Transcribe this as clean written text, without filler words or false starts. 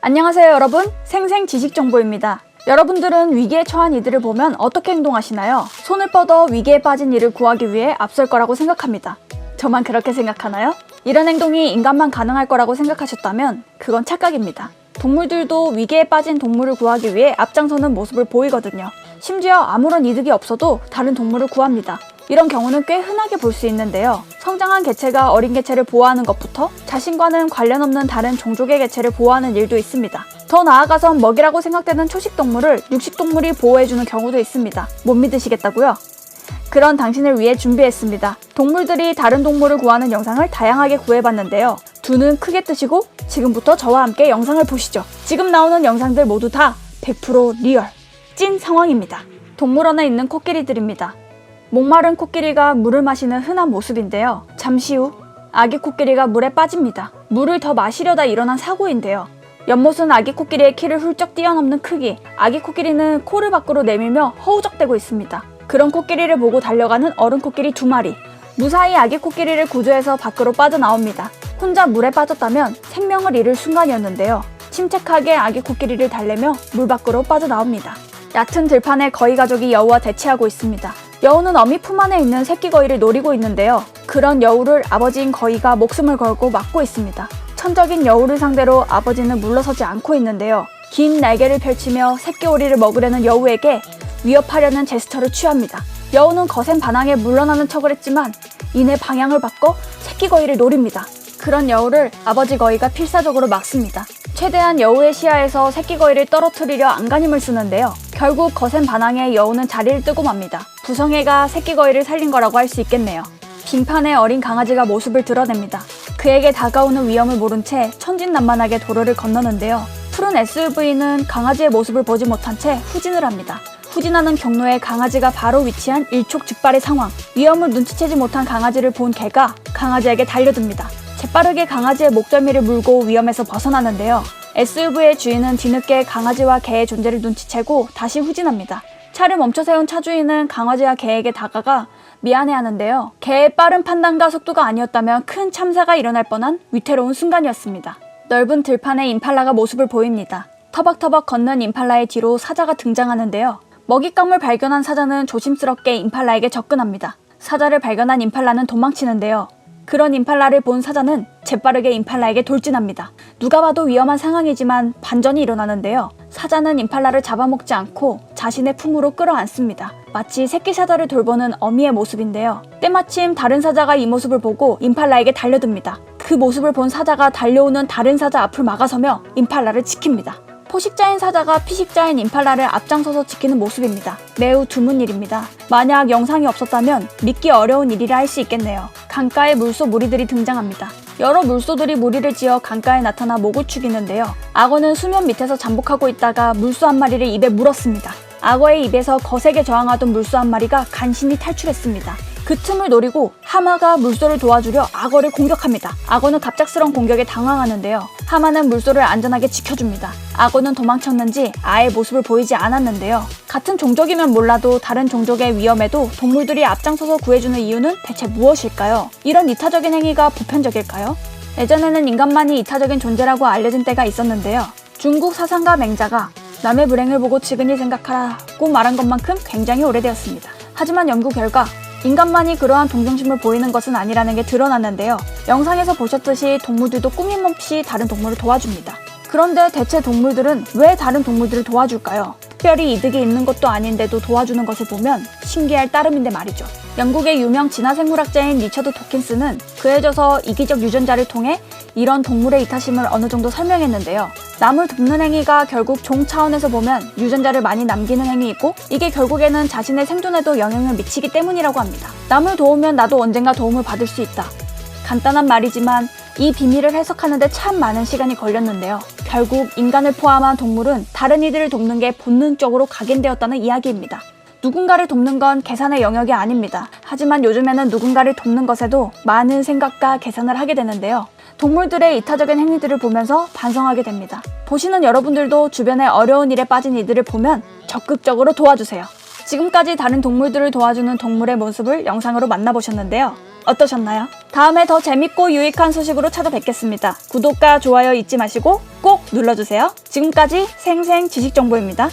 안녕하세요 여러분, 생생지식정보입니다. 여러분들은 위기에 처한 이들을 보면 어떻게 행동하시나요? 손을 뻗어 위기에 빠진 이를 구하기 위해 앞설 거라고 생각합니다. 저만 그렇게 생각하나요? 이런 행동이 인간만 가능할 거라고 생각하셨다면 그건 착각입니다. 동물들도 위기에 빠진 동물을 구하기 위해 앞장서는 모습을 보이거든요. 심지어 아무런 이득이 없어도 다른 동물을 구합니다. 이런 경우는 꽤 흔하게 볼 수 있는데요. 성장한 개체가 어린 개체를 보호하는 것부터 자신과는 관련 없는 다른 종족의 개체를 보호하는 일도 있습니다. 더 나아가선 먹이라고 생각되는 초식동물을 육식동물이 보호해주는 경우도 있습니다. 못 믿으시겠다고요? 그런 당신을 위해 준비했습니다. 동물들이 다른 동물을 구하는 영상을 다양하게 구해봤는데요. 두 눈 크게 뜨시고 지금부터 저와 함께 영상을 보시죠. 지금 나오는 영상들 모두 다 100% 리얼, 찐 상황입니다. 동물원에 있는 코끼리들입니다. 목마른 코끼리가 물을 마시는 흔한 모습인데요. 잠시 후 아기 코끼리가 물에 빠집니다. 물을 더 마시려다 일어난 사고인데요. 연못은 아기 코끼리의 키를 훌쩍 뛰어넘는 크기. 아기 코끼리는 코를 밖으로 내밀며 허우적대고 있습니다. 그런 코끼리를 보고 달려가는 어른 코끼리 2마리. 무사히 아기 코끼리를 구조해서 밖으로 빠져나옵니다. 혼자 물에 빠졌다면 생명을 잃을 순간이었는데요. 침착하게 아기 코끼리를 달래며 물 밖으로 빠져나옵니다. 얕은 들판에 거위 가족이 여우와 대치하고 있습니다. 여우는 어미 품 안에 있는 새끼 거위를 노리고 있는데요. 그런 여우를 아버지인 거위가 목숨을 걸고 막고 있습니다. 천적인 여우를 상대로 아버지는 물러서지 않고 있는데요. 긴 날개를 펼치며 새끼 오리를 먹으려는 여우에게 위협하려는 제스처를 취합니다. 여우는 거센 반항에 물러나는 척을 했지만 이내 방향을 바꿔 새끼 거위를 노립니다. 그런 여우를 아버지 거위가 필사적으로 막습니다. 최대한 여우의 시야에서 새끼 거위를 떨어뜨리려 안간힘을 쓰는데요. 결국 거센 반항에 여우는 자리를 뜨고 맙니다. 부성애가 새끼 거위를 살린 거라고 할 수 있겠네요. 빙판에 어린 강아지가 모습을 드러냅니다. 그에게 다가오는 위험을 모른 채 천진난만하게 도로를 건너는데요. 푸른 SUV는 강아지의 모습을 보지 못한 채 후진을 합니다. 후진하는 경로에 강아지가 바로 위치한 일촉즉발의 상황. 위험을 눈치채지 못한 강아지를 본 개가 강아지에게 달려듭니다. 재빠르게 강아지의 목덜미를 물고 위험에서 벗어나는데요. SUV의 주인은 뒤늦게 강아지와 개의 존재를 눈치채고 다시 후진합니다. 차를 멈춰 세운 차 주인은 강아지와 개에게 다가가 미안해하는데요. 개의 빠른 판단과 속도가 아니었다면 큰 참사가 일어날 뻔한 위태로운 순간이었습니다. 넓은 들판에 임팔라가 모습을 보입니다. 터벅터벅 걷는 임팔라의 뒤로 사자가 등장하는데요. 먹잇감을 발견한 사자는 조심스럽게 임팔라에게 접근합니다. 사자를 발견한 임팔라는 도망치는데요. 그런 임팔라를 본 사자는 재빠르게 임팔라에게 돌진합니다. 누가 봐도 위험한 상황이지만 반전이 일어나는데요. 사자는 임팔라를 잡아먹지 않고 자신의 품으로 끌어안습니다. 마치 새끼 사자를 돌보는 어미의 모습인데요. 때마침 다른 사자가 이 모습을 보고 임팔라에게 달려듭니다. 그 모습을 본 사자가 달려오는 다른 사자 앞을 막아서며 임팔라를 지킵니다. 포식자인 사자가 피식자인 임팔라를 앞장서서 지키는 모습입니다. 매우 드문 일입니다. 만약 영상이 없었다면 믿기 어려운 일이라 할 수 있겠네요. 강가에 물소 무리들이 등장합니다. 여러 물소들이 무리를 지어 강가에 나타나 목을 축이는데요. 악어는 수면 밑에서 잠복하고 있다가 물소 한 마리를 입에 물었습니다. 악어의 입에서 거세게 저항하던 물소 한 마리가 간신히 탈출했습니다. 그 틈을 노리고 하마가 물소를 도와주려 악어를 공격합니다. 악어는 갑작스러운 공격에 당황하는데요. 하마는 물소를 안전하게 지켜줍니다. 악어는 도망쳤는지 아예 모습을 보이지 않았는데요. 같은 종족이면 몰라도 다른 종족의 위험에도 동물들이 앞장서서 구해주는 이유는 대체 무엇일까요? 이런 이타적인 행위가 보편적일까요? 예전에는 인간만이 이타적인 존재라고 알려진 때가 있었는데요. 중국 사상가 맹자가 남의 불행을 보고 측은히 생각하라고 말한 것만큼 굉장히 오래되었습니다. 하지만 연구 결과 인간만이 그러한 동정심을 보이는 것은 아니라는 게 드러났는데요. 영상에서 보셨듯이 동물들도 꾸밈없이 다른 동물을 도와줍니다. 그런데 대체 동물들은 왜 다른 동물들을 도와줄까요? 특별히 이득이 있는 것도 아닌데도 도와주는 것을 보면 신기할 따름인데 말이죠. 영국의 유명 진화생물학자인 리처드 도킨스는 그해져서 이기적 유전자를 통해 이런 동물의 이타심을 어느 정도 설명했는데요. 남을 돕는 행위가 결국 종 차원에서 보면 유전자를 많이 남기는 행위이고 이게 결국에는 자신의 생존에도 영향을 미치기 때문이라고 합니다. 남을 도우면 나도 언젠가 도움을 받을 수 있다. 간단한 말이지만 이 비밀을 해석하는데 참 많은 시간이 걸렸는데요. 결국 인간을 포함한 동물은 다른 이들을 돕는 게 본능적으로 각인되었다는 이야기입니다. 누군가를 돕는 건 계산의 영역이 아닙니다. 하지만 요즘에는 누군가를 돕는 것에도 많은 생각과 계산을 하게 되는데요. 동물들의 이타적인 행위들을 보면서 반성하게 됩니다. 보시는 여러분들도 주변에 어려운 일에 빠진 이들을 보면 적극적으로 도와주세요. 지금까지 다른 동물들을 도와주는 동물의 모습을 영상으로 만나보셨는데요. 어떠셨나요? 다음에 더 재밌고 유익한 소식으로 찾아뵙겠습니다. 구독과 좋아요 잊지 마시고 꼭 눌러주세요. 지금까지 생생 지식정보입니다.